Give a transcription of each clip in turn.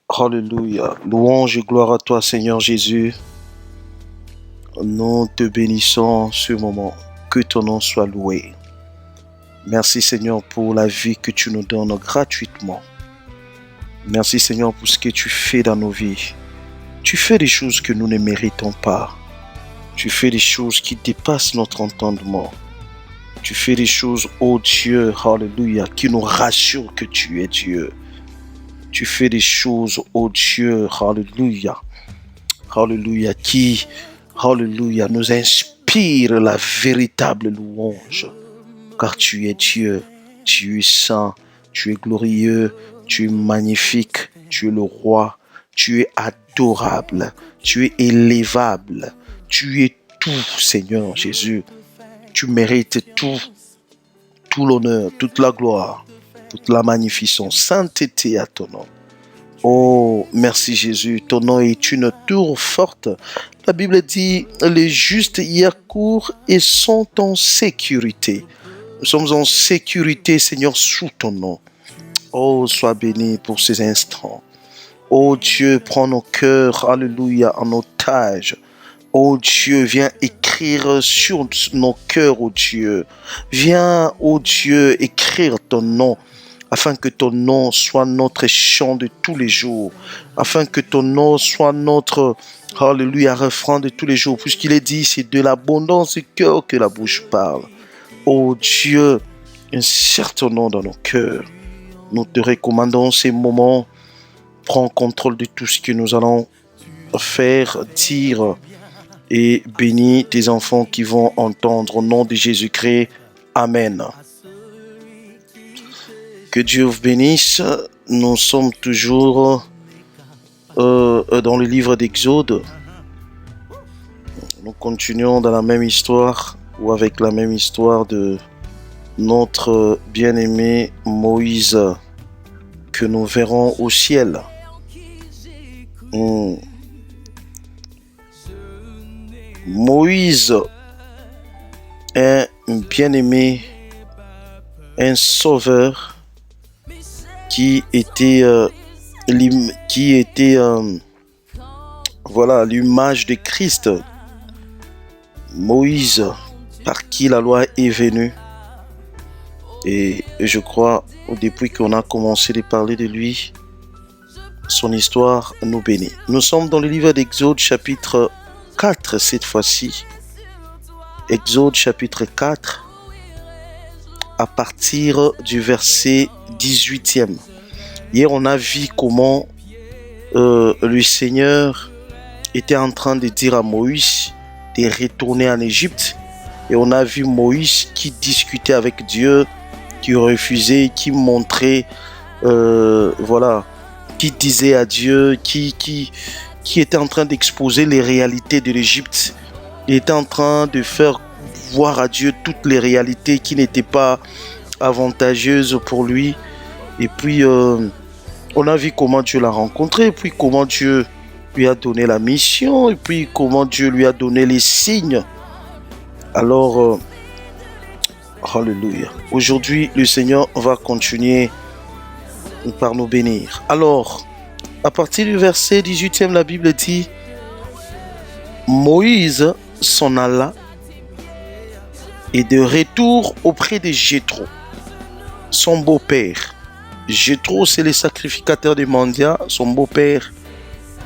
Alléluia. Louange et gloire à toi, Seigneur Jésus. Nous te bénissons ce moment. Que ton nom soit loué. Merci, Seigneur, pour la vie que tu nous donnes gratuitement. Merci, Seigneur, pour ce que tu fais dans nos vies. Tu fais des choses que nous ne méritons pas. Tu fais des choses qui dépassent notre entendement. Tu fais des choses, oh Dieu, alléluia, qui nous rassurent que tu es Dieu. Tu fais des choses, oh Dieu, alléluia, alléluia, qui, alléluia, nous inspire la véritable louange. Car tu es Dieu, tu es saint, tu es glorieux, tu es magnifique, tu es le roi, tu es adorable, tu es élevable, tu es tout, Seigneur Jésus. Tu mérites tout l'honneur, toute la gloire, toute la magnificence, sainteté à ton nom. Oh, merci Jésus, ton nom est une tour forte. La Bible dit, les justes y accourent et sont en sécurité. Nous sommes en sécurité, Seigneur, sous ton nom. Oh, sois béni pour ces instants. Oh Dieu, prends nos cœurs, alléluia, en otage. Oh Dieu, viens écrire sur nos cœurs, oh Dieu. Viens, oh Dieu, écrire ton nom, afin que ton nom soit notre chant de tous les jours, afin que ton nom soit notre, alléluia, refrain de tous les jours, puisqu'il est dit, c'est de l'abondance du cœur que la bouche parle. Oh Dieu, insère ton nom dans nos cœurs. Nous te recommandons ces moments. Prends contrôle de tout ce que nous allons faire, dire, et bénis tes enfants qui vont entendre au nom de Jésus-Christ. Amen. Que Dieu vous bénisse. Nous sommes toujours dans le livre d'Exode. Nous continuons dans la même histoire ou avec la même histoire de notre bien-aimé Moïse que nous verrons au ciel. Moïse est un bien-aimé, un sauveur qui était l'image de Christ. Moïse, par qui la loi est venue. Et je crois, depuis qu'on a commencé de parler de lui, son histoire nous bénit. Nous sommes dans le livre d'Exode, chapitre 4 cette fois-ci. Exode chapitre 4, à partir du verset 18e. Hier, on a vu comment le Seigneur était en train de dire à Moïse de retourner en Égypte. Et on a vu Moïse qui discutait avec Dieu, qui refusait, qui montrait, qui disait à Dieu, qui était en train d'exposer les réalités de l'Égypte. Il était en train de faire voir à Dieu toutes les réalités qui n'étaient pas avantageuses pour lui. Et puis, on a vu comment Dieu l'a rencontré, et puis comment Dieu lui a donné la mission, et puis comment Dieu lui a donné les signes. Alors, alléluia. Aujourd'hui, le Seigneur va continuer par nous bénir. Alors, à partir du verset 18e, la Bible dit, Moïse s'en alla et de retour auprès de Jéthro, son beau-père. Jéthro, c'est le sacrificateur des mendiants, son beau-père.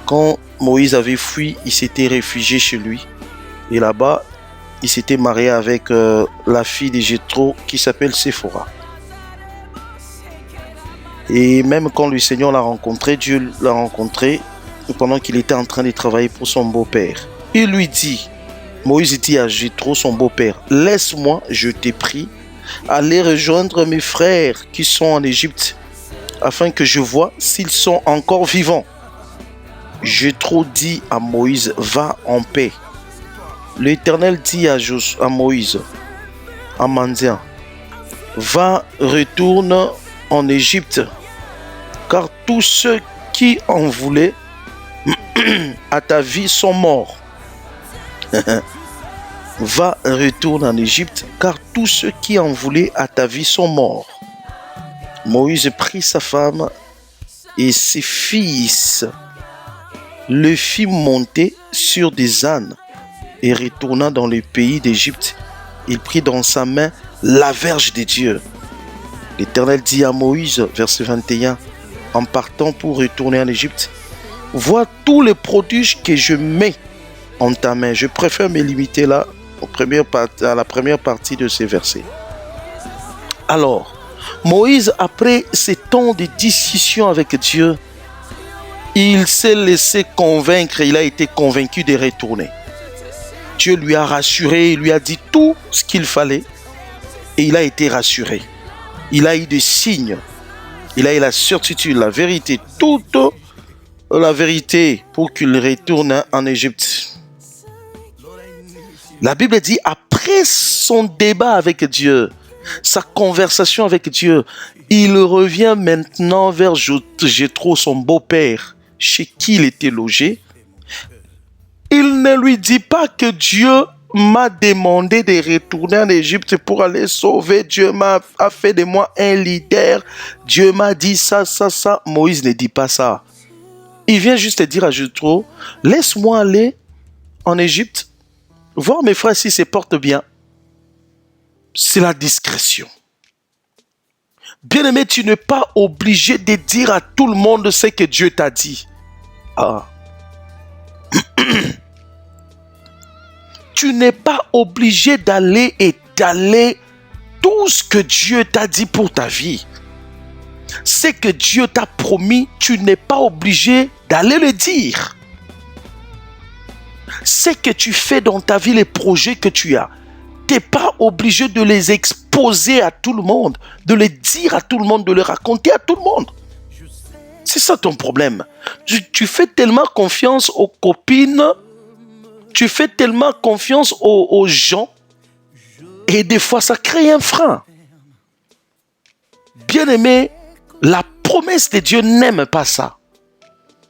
Quand Moïse avait fui, il s'était réfugié chez lui. Et là-bas, il s'était marié avec la fille de Jéthro qui s'appelle Séphora. Et même quand le Seigneur l'a rencontré, Dieu l'a rencontré pendant qu'il était en train de travailler pour son beau-père. Il lui dit, Moïse dit à Jéthro, son beau-père, « Laisse-moi, je t'ai prie, aller rejoindre mes frères qui sont en Égypte, afin que je voie s'ils sont encore vivants. » Jéthro dit à Moïse, « Va en paix. » L'Éternel dit à Moïse, en mendiant, « Va, retourne en Égypte, car tous ceux qui en voulaient à ta vie sont morts. » Va, retourne en Égypte, car tous ceux qui en voulaient à ta vie sont morts. Moïse prit sa femme et ses fils le fit monter sur des ânes et retourna dans le pays d'Égypte. Il prit dans sa main la verge de Dieu. L'Éternel dit à Moïse, verset 21, en partant pour retourner en Égypte, vois tous les prodiges que je mets en ta main. Je préfère me limiter là à la première partie de ces versets. Alors, Moïse, après ces temps de discussion avec Dieu, il s'est laissé convaincre, il a été convaincu de retourner. Dieu lui a rassuré, il lui a dit tout ce qu'il fallait et il a été rassuré. Il a eu des signes, il a eu la certitude, la vérité, toute la vérité pour qu'il retourne en Égypte. La Bible dit, après son débat avec Dieu, sa conversation avec Dieu, il revient maintenant vers Jéthro, son beau-père, chez qui il était logé. Il ne lui dit pas que Dieu m'a demandé de retourner en Égypte pour aller sauver. Dieu a fait de moi un leader. Dieu m'a dit ça. Moïse ne dit pas ça. Il vient juste dire à Jéthro, laisse-moi aller en Égypte, voir mes frères s'ils se portent bien. C'est la discrétion. Bien-aimé, tu n'es pas obligé de dire à tout le monde ce que Dieu t'a dit. Tu n'es pas obligé d'aller étaler tout ce que Dieu t'a dit pour ta vie. Ce que Dieu t'a promis, tu n'es pas obligé d'aller le dire. Ce que tu fais dans ta vie, les projets que tu as, tu n'es pas obligé de les exposer à tout le monde, de les dire à tout le monde, de les raconter à tout le monde. C'est ça ton problème. Tu fais tellement confiance aux copines, tu fais tellement confiance aux gens, et des fois ça crée un frein. Bien-aimé, la promesse de Dieu n'aime pas ça,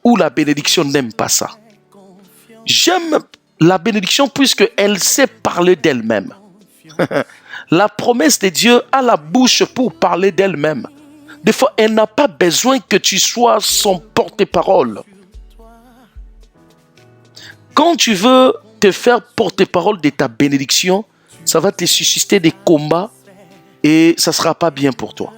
ou la bénédiction n'aime pas ça. J'aime la bénédiction puisqu'elle sait parler d'elle-même. La promesse de Dieu a la bouche pour parler d'elle-même. Des fois, elle n'a pas besoin que tu sois son porte-parole. Quand tu veux te faire porte-parole de ta bénédiction, ça va te susciter des combats et ça ne sera pas bien pour toi.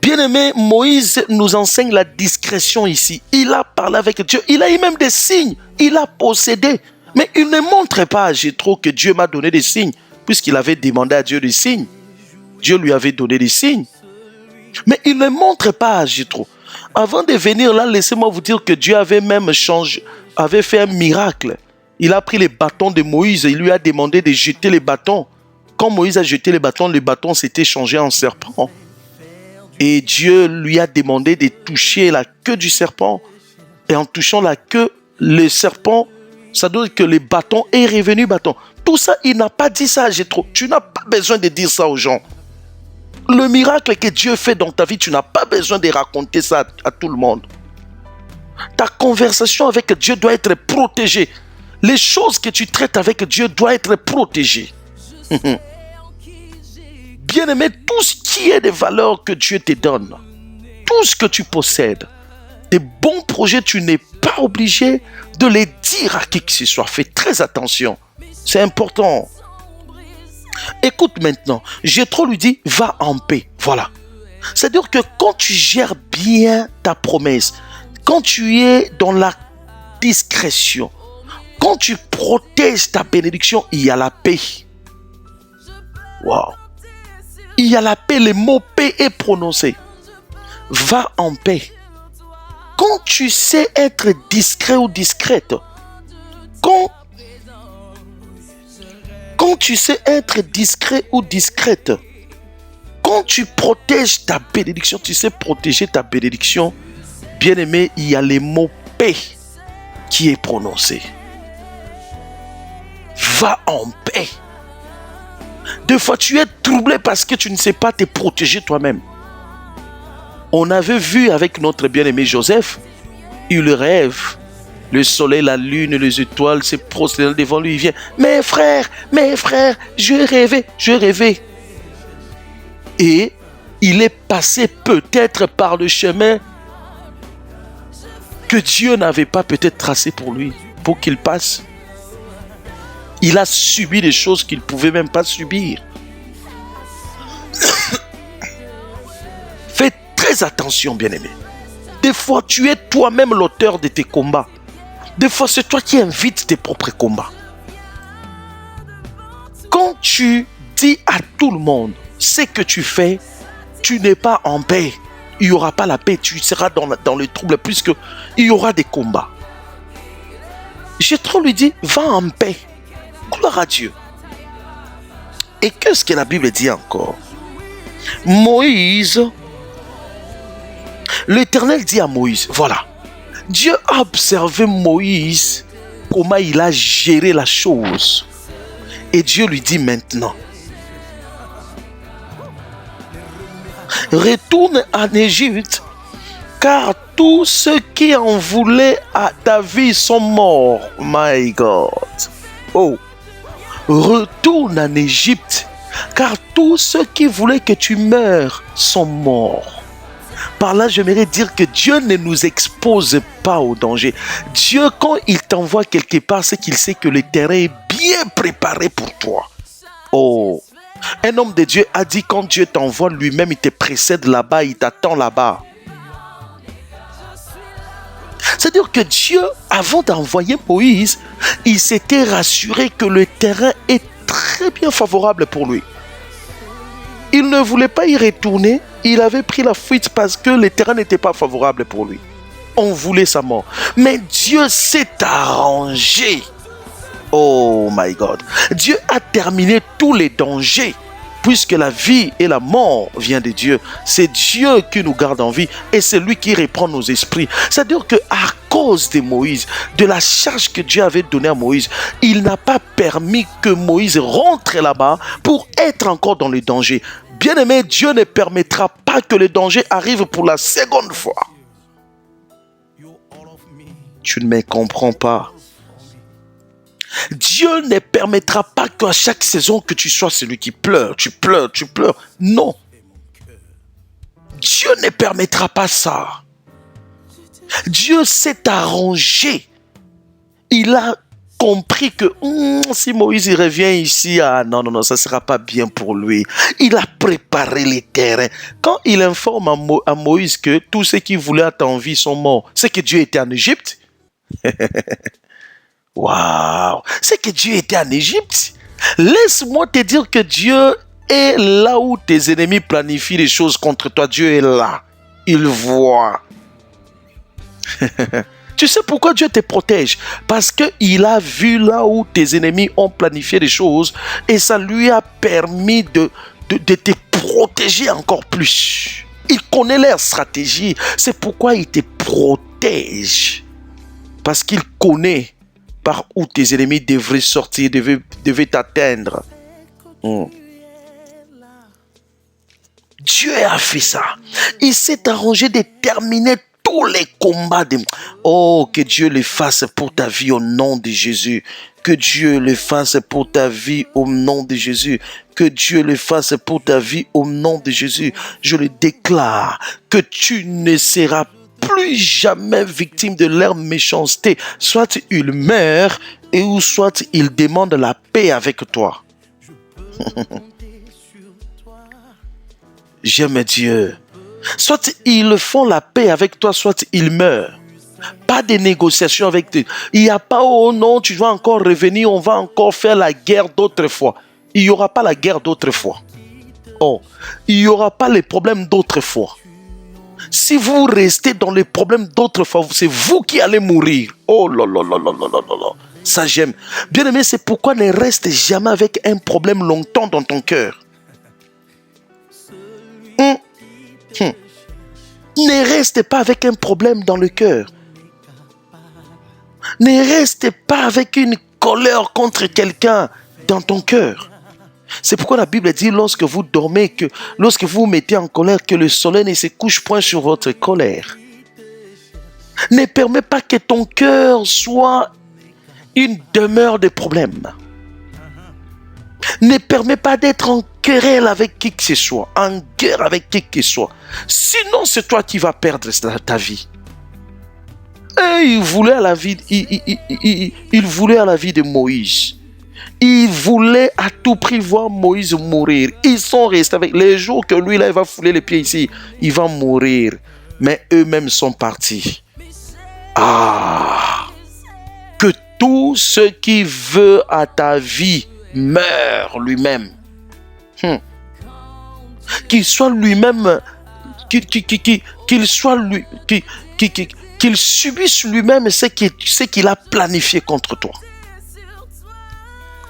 Bien-aimé, Moïse nous enseigne la discrétion ici. Il a parlé avec Dieu, il a eu même des signes, il a possédé. Mais il ne montre pas à Jéthro que Dieu m'a donné des signes, puisqu'il avait demandé à Dieu des signes. Dieu lui avait donné des signes. Mais il ne montre pas à Jéthro. Avant de venir là, laissez-moi vous dire que Dieu avait même avait fait un miracle. Il a pris les bâtons de Moïse et il lui a demandé de jeter les bâtons. Quand Moïse a jeté les bâtons s'étaient changés en serpents. Et Dieu lui a demandé de toucher la queue du serpent. Et en touchant la queue, le serpent, ça donne que les bâtons est revenu bâton. Tout ça, il n'a pas dit ça à Jéthro. Tu n'as pas besoin de dire ça aux gens. Le miracle que Dieu fait dans ta vie, tu n'as pas besoin de raconter ça à tout le monde. Ta conversation avec Dieu doit être protégée. Les choses que tu traites avec Dieu doivent être protégées. Bien-aimé, tout ce qui est des valeurs que Dieu te donne, tout ce que tu possèdes, des bons projets, tu n'es pas obligé de les dire à qui que ce soit. Fais très attention. C'est important. Écoute maintenant. Jéthro lui dit, va en paix. Voilà. C'est-à-dire que quand tu gères bien ta promesse, quand tu es dans la discrétion, quand tu protèges ta bénédiction, il y a la paix. Wow. Il y a la paix, le mot paix est prononcé. Va en paix. Quand tu sais être discret ou discrète, quand tu sais être discret ou discrète, quand tu protèges ta bénédiction, tu sais protéger ta bénédiction, bien-aimé, il y a le mot paix qui est prononcé. Va en paix. Des fois, tu es troublé parce que tu ne sais pas te protéger toi-même. On avait vu avec notre bien-aimé Joseph, il rêve. Le soleil, la lune, les étoiles se prosternent devant lui. Il vient. Mes frères, je rêvais. Et il est passé peut-être par le chemin que Dieu n'avait pas peut-être tracé pour lui, pour qu'il passe. Il a subi des choses qu'il ne pouvait même pas subir. Fais très attention, bien-aimé. Des fois, tu es toi-même l'auteur de tes combats. Des fois, c'est toi qui invites tes propres combats. Quand tu dis à tout le monde ce que tu fais, tu n'es pas en paix. Il n'y aura pas la paix, tu seras dans le trouble puisque il y aura des combats. Jéthro lui dit, va en paix. Gloire à Dieu. Et qu'est-ce que la Bible dit encore? Moïse, l'Éternel dit à Moïse, voilà, Dieu a observé Moïse, comment il a géré la chose. Et Dieu lui dit maintenant, retourne en Égypte, car tous ceux qui en voulaient à ta vie sont morts. My God. Oh, retourne en Égypte, car tous ceux qui voulaient que tu meurs sont morts. Par là, j'aimerais dire que Dieu ne nous expose pas au danger. Dieu, quand il t'envoie quelque part, c'est qu'il sait que le terrain est bien préparé pour toi. Oh, un homme de Dieu a dit, quand Dieu t'envoie lui-même, il te précède là-bas, il t'attend là-bas. C'est-à-dire que Dieu, avant d'envoyer Moïse, il s'était rassuré que le terrain est très bien favorable pour lui. Il ne voulait pas y retourner. Il avait pris la fuite parce que le terrain n'était pas favorable pour lui. On voulait sa mort. Mais Dieu s'est arrangé. Oh my God. Dieu a terminé tous les dangers. Puisque la vie et la mort viennent de Dieu. C'est Dieu qui nous garde en vie et c'est lui qui reprend nos esprits. C'est-à-dire qu'à cause de Moïse, de la charge que Dieu avait donnée à Moïse, il n'a pas permis que Moïse rentre là-bas pour être encore dans le danger. Bien-aimé, Dieu ne permettra pas que le danger arrive pour la seconde fois. Tu ne me comprends pas. Dieu ne permettra pas qu'à chaque saison que tu sois celui qui pleure, tu pleures. Non. Dieu ne permettra pas ça. Dieu s'est arrangé. Il a compris que si Moïse il revient ici, non, ça ne sera pas bien pour lui. Il a préparé les terrains. Quand il informe à Moïse que tous ceux qui voulaient être en vie sont morts, c'est que Dieu était en Égypte. Waouh! C'est que Dieu était en Égypte. Laisse-moi te dire que Dieu est là où tes ennemis planifient les choses contre toi. Dieu est là. Il voit. Tu sais pourquoi Dieu te protège? Parce qu'il a vu là où tes ennemis ont planifié les choses et ça lui a permis de te protéger encore plus. Il connaît leur stratégie. C'est pourquoi il te protège. Parce qu'il connaît par où tes ennemis devraient sortir, devaient t'atteindre. Dieu a fait ça. Il s'est arrangé de terminer tous les combats. Oh, que Dieu le fasse pour ta vie au nom de Jésus. Que Dieu le fasse pour ta vie au nom de Jésus. Que Dieu le fasse pour ta vie au nom de Jésus. Je le déclare que tu ne seras plus jamais victime de leur méchanceté. Soit il meurt et ou soit il demande la paix avec toi. J'aime Dieu. Soit ils font la paix avec toi, soit ils meurent. Pas de négociation avec toi. Il n'y a pas, oh non, tu vas encore revenir, on va encore faire la guerre d'autrefois. Il n'y aura pas la guerre d'autrefois. Oh, il n'y aura pas les problèmes d'autrefois. Si vous restez dans les problèmes d'autrefois, c'est vous qui allez mourir. Oh là là là là là là là. Ça j'aime. Bien aimé, c'est pourquoi ne reste jamais avec un problème longtemps dans ton cœur. Ne reste pas avec un problème dans le cœur. Ne reste pas avec une colère contre quelqu'un dans ton cœur. C'est pourquoi la Bible dit lorsque vous dormez, que lorsque vous vous mettez en colère, que le soleil ne se couche point sur votre colère. Ne permets pas que ton cœur soit une demeure de problèmes. Ne permets pas d'être en querelle avec qui que ce soit, en guerre avec qui que ce soit. Sinon, c'est toi qui vas perdre ta vie. Et il voulait à la vie, il voulait à la vie de Moïse. Il voulait à tout prix voir Moïse mourir. Ils sont restés avec les jours que lui, là, il va fouler les pieds ici. Il va mourir. Mais eux-mêmes sont partis. Ah! Que tout ce qui veut à ta vie meure lui-même. Qu'il soit lui-même, qu'il soit lui, qu'il subisse lui-même ce qu'il a planifié contre toi.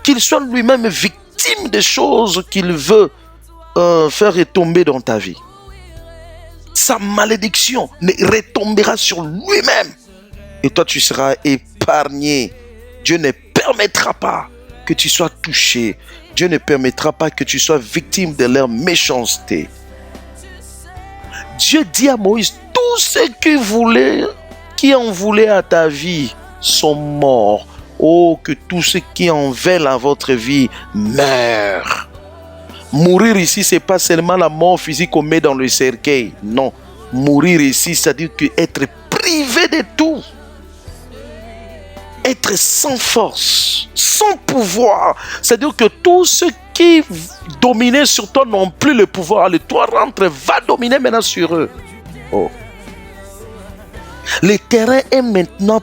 Qu'il soit lui-même victime des choses qu'il veut faire retomber dans ta vie. Sa malédiction retombera sur lui-même. Et toi, tu seras épargné. Dieu ne permettra pas que tu sois touché. Dieu ne permettra pas que tu sois victime de leur méchanceté. Dieu dit à Moïse, tous ceux qui en voulaient à ta vie sont morts. Oh, que tous ceux qui en veulent à votre vie meurent. Mourir ici, ce n'est pas seulement la mort physique qu'on met dans le cercueil. Non. Mourir ici, c'est-à-dire être privé de tout. Être sans force, sans pouvoir. C'est-à-dire que tous ceux qui dominaient sur toi n'ont plus le pouvoir. Le toi rentre, va dominer maintenant sur eux. Oh. Le terrain est maintenant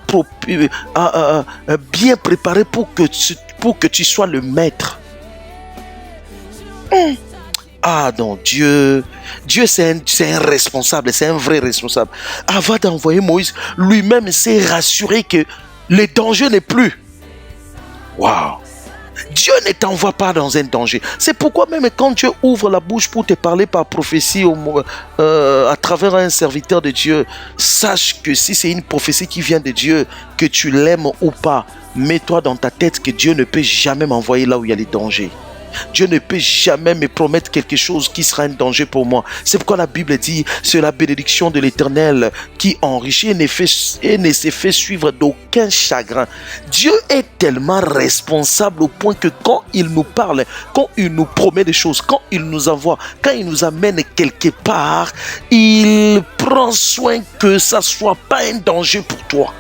bien préparé pour que tu sois le maître. Ah non, Dieu c'est un responsable, c'est un vrai responsable. Avant d'envoyer Moïse, lui-même s'est rassuré que le danger n'est plus. Waouh! Dieu ne t'envoie pas dans un danger. C'est pourquoi même quand Dieu ouvre la bouche pour te parler par prophétie à travers un serviteur de Dieu, sache que si c'est une prophétie qui vient de Dieu, que tu l'aimes ou pas, mets-toi dans ta tête que Dieu ne peut jamais m'envoyer là où il y a les dangers. Dieu ne peut jamais me promettre quelque chose qui sera un danger pour moi. C'est pourquoi la Bible dit, c'est la bénédiction de l'Éternel qui enrichit et ne se fait suivre d'aucun chagrin. Dieu est tellement responsable au point que quand il nous parle, quand il nous promet des choses, quand il nous envoie, quand il nous amène quelque part, il prend soin que ça ne soit pas un danger pour toi.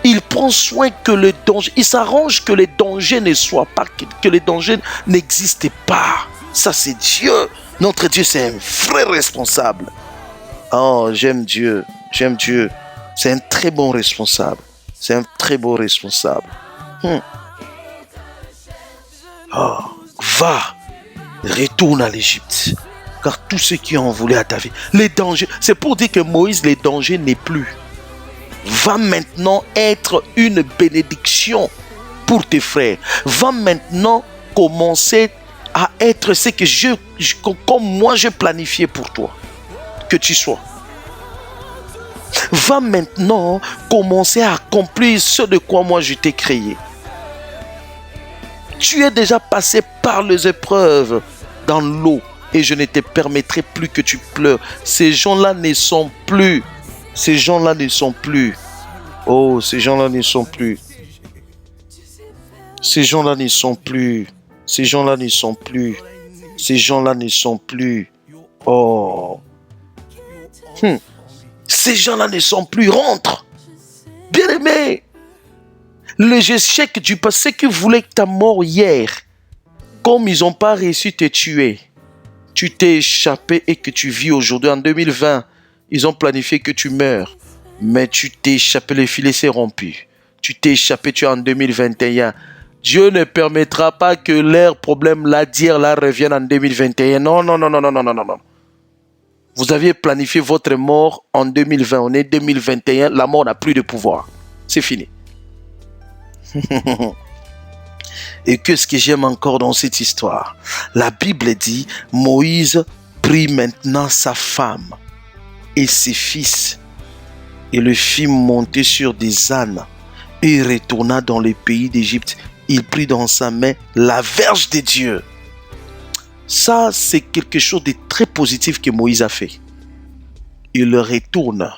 Il prend soin que le danger, il s'arrange que les dangers ne soient pas, que les dangers n'existent pas. Ça c'est Dieu. Notre Dieu c'est un vrai responsable. Oh, j'aime Dieu. C'est un très bon responsable. C'est un très beau responsable. Oh, va, retourne à l'Égypte. Car tous ceux qui en voulaient à ta vie, les dangers, c'est pour dire que Moïse, les dangers n'est plus. Va maintenant être une bénédiction pour tes frères. Va maintenant commencer à être ce que comme moi j'ai planifié pour toi que tu sois. Va maintenant commencer à accomplir ce de quoi moi je t'ai créé. Tu es déjà passé par les épreuves dans l'eau et je ne te permettrai plus que tu pleures. Ces gens-là ne sont plus. Ces gens-là ne sont plus. Oh, ces gens-là ne sont plus. Ces gens-là ne sont plus. Ces gens-là ne sont plus. Ces gens-là ne sont plus. Oh. Ces gens-là ne sont plus. Rentre. Bien-aimé. Les échecs du passé qui voulaient ta mort hier, comme ils n'ont pas réussi à te tuer, tu t'es échappé et que tu vis aujourd'hui en 2020. Ils ont planifié que tu meurs, mais tu t'es échappé, le filet s'est rompu. Tu t'es échappé, tu es en 2021. Dieu ne permettra pas que leurs problèmes là d'hier là reviennent en 2021. Non. Vous aviez planifié votre mort en 2020. On est 2021, la mort n'a plus de pouvoir. C'est fini. Et qu'est-ce que j'aime encore dans cette histoire? La Bible dit, Moïse prit maintenant sa femme et ses fils et le fit monter sur des ânes et retourna dans le pays d'Égypte. Il prit dans sa main la verge de Dieu. Ça, c'est quelque chose de très positif que Moïse a fait. Il retourne,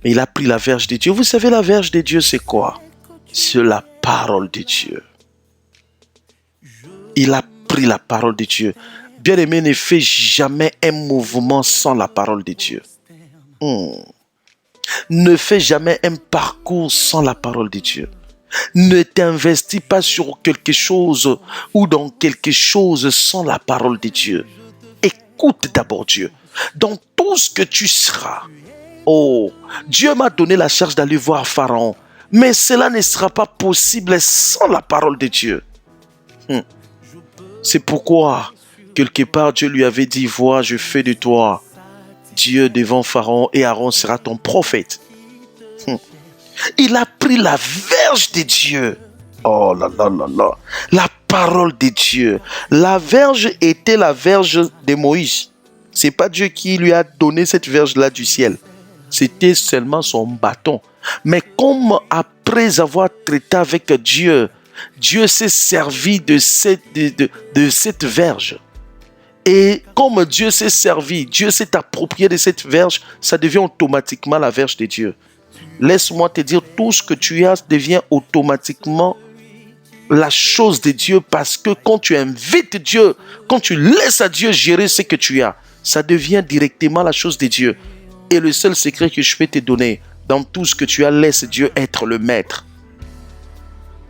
mais il a pris la verge de Dieu. Vous savez, la verge de Dieu, c'est quoi? C'est la parole de Dieu. Il a pris la parole de Dieu. Bien-aimé, ne fais jamais un mouvement sans la parole de Dieu. Ne fais jamais un parcours sans la parole de Dieu. Ne t'investis pas sur quelque chose ou dans quelque chose sans la parole de Dieu. Écoute d'abord Dieu. Dans tout ce que tu seras. Oh, Dieu m'a donné la charge d'aller voir Pharaon. Mais cela ne sera pas possible sans la parole de Dieu. C'est pourquoi, quelque part, Dieu lui avait dit, vois, je fais de toi Dieu devant Pharaon et Aaron sera ton prophète. Il a pris la verge de Dieu. Oh là là là là. La parole de Dieu. La verge était la verge de Moïse. C'est pas Dieu qui lui a donné cette verge-là du ciel. C'était seulement son bâton. Mais comme après avoir traité avec Dieu, Dieu s'est servi de cette verge. Et comme Dieu s'est servi, Dieu s'est approprié de cette verge, ça devient automatiquement la verge de Dieu. Laisse-moi te dire, tout ce que tu as devient automatiquement la chose de Dieu, parce que quand tu invites Dieu, quand tu laisses à Dieu gérer ce que tu as, ça devient directement la chose de Dieu. Et le seul secret que je peux te donner, dans tout ce que tu as, laisse Dieu être le maître.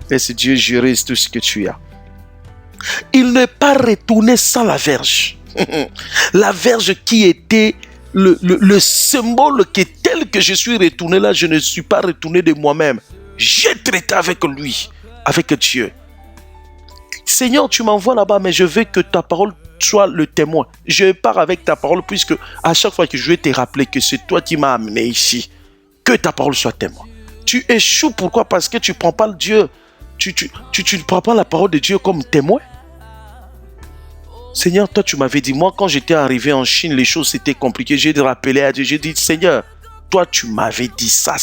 Laisse Dieu gérer tout ce que tu as. Il n'est pas retourné sans la verge. La verge qui était le symbole que tel que je suis retourné là, je ne suis pas retourné de moi-même. J'ai traité avec lui, avec Dieu. Seigneur, tu m'envoies là-bas, mais je veux que ta parole soit le témoin. Je pars avec ta parole, puisque à chaque fois que je vais te rappeler que c'est toi qui m'as amené ici, que ta parole soit témoin. Tu échoues, pourquoi? Parce que tu ne prends pas Dieu, tu ne prends pas la parole de Dieu comme témoin. Seigneur, toi tu m'avais dit, moi quand j'étais arrivé en Chine, les choses étaient compliquées. J'ai rappelé à Dieu, j'ai dit, Seigneur, toi tu m'avais dit ça.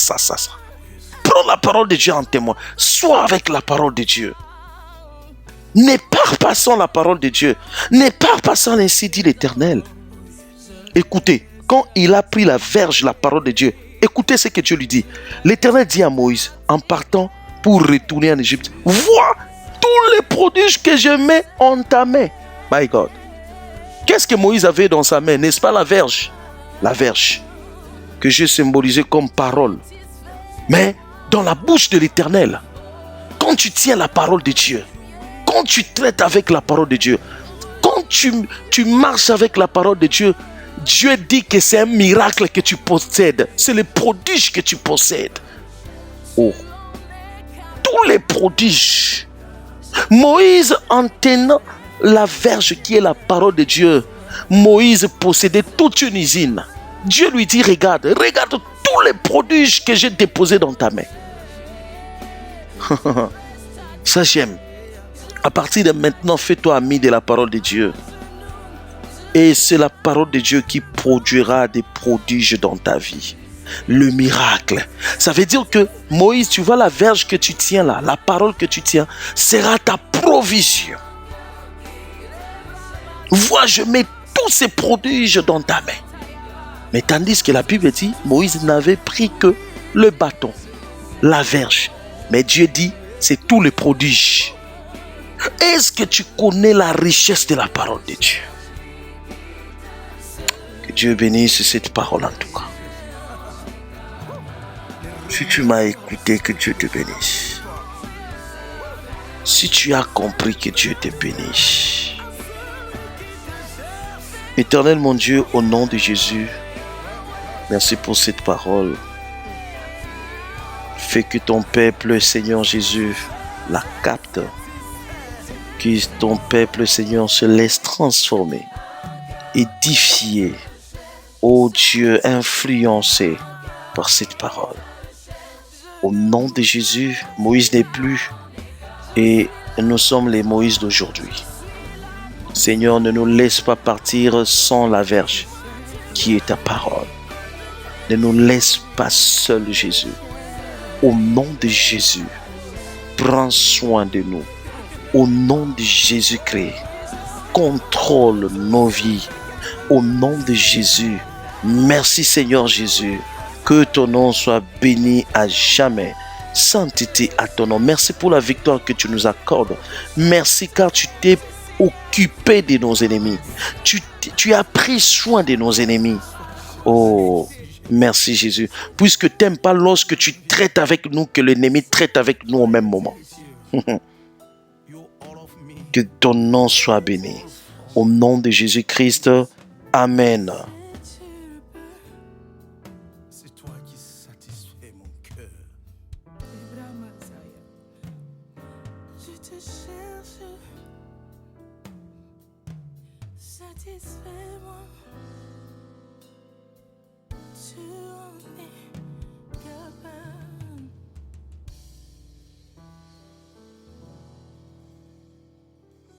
Prends la parole de Dieu en témoin. Sois avec la parole de Dieu. Ne pars pas sans la parole de Dieu. Ne pars pas sans ainsi dit l'Éternel. Écoutez, quand il a pris la verge, la parole de Dieu, écoutez ce que Dieu lui dit. L'Éternel dit à Moïse, en partant pour retourner en Égypte, vois tous les prodiges que je mets en ta main. My God. Qu'est-ce que Moïse avait dans sa main? N'est-ce pas la verge? La verge que j'ai symbolisée comme parole. Mais dans la bouche de l'Éternel, quand tu tiens la parole de Dieu, quand tu traites avec la parole de Dieu, quand tu marches avec la parole de Dieu, Dieu dit que c'est un miracle que tu possèdes. C'est le prodige que tu possèdes. Oh. Tous les prodiges. Moïse, en tenant la verge qui est la parole de Dieu, Moïse possédait toute une usine. Dieu lui dit, regarde tous les prodiges que j'ai déposés dans ta main. Ça j'aime. À partir de maintenant, fais-toi ami de la parole de Dieu. Et c'est la parole de Dieu qui produira des prodiges dans ta vie. Le miracle. Ça veut dire que Moïse, tu vois la verge que tu tiens là, la parole que tu tiens, sera ta provision. Vois, je mets tous ces prodiges dans ta main. Mais tandis que la Bible dit, Moïse n'avait pris que le bâton, la verge. Mais Dieu dit, c'est tous les prodiges. Est-ce que tu connais la richesse de la parole de Dieu? Que Dieu bénisse cette parole en tout cas. Si tu m'as écouté, que Dieu te bénisse. Si tu as compris, que Dieu te bénisse. Éternel mon Dieu, au nom de Jésus, merci pour cette parole. Fais que ton peuple, Seigneur Jésus, la capte. Que ton peuple, Seigneur, se laisse transformer, édifier, ô Dieu, influencé par cette parole. Au nom de Jésus, Moïse n'est plus et nous sommes les Moïse d'aujourd'hui. Seigneur, ne nous laisse pas partir sans la verge qui est ta parole. Ne nous laisse pas seuls, Jésus. Au nom de Jésus, prends soin de nous. Au nom de Jésus-Christ, contrôle nos vies. Au nom de Jésus, merci Seigneur Jésus. Que ton nom soit béni à jamais. Sainteté à ton nom. Merci pour la victoire que tu nous accordes. Merci car tu t'es occupé de nos ennemis. Tu as pris soin de nos ennemis. Oh, merci Jésus. Puisque tu n'aimes pas lorsque tu traites avec nous, que l'ennemi traite avec nous au même moment. Que ton nom soit béni. Au nom de Jésus-Christ, Amen. C'est toi qui satisfais mon cœur. Je te cherche. Satisfais-moi.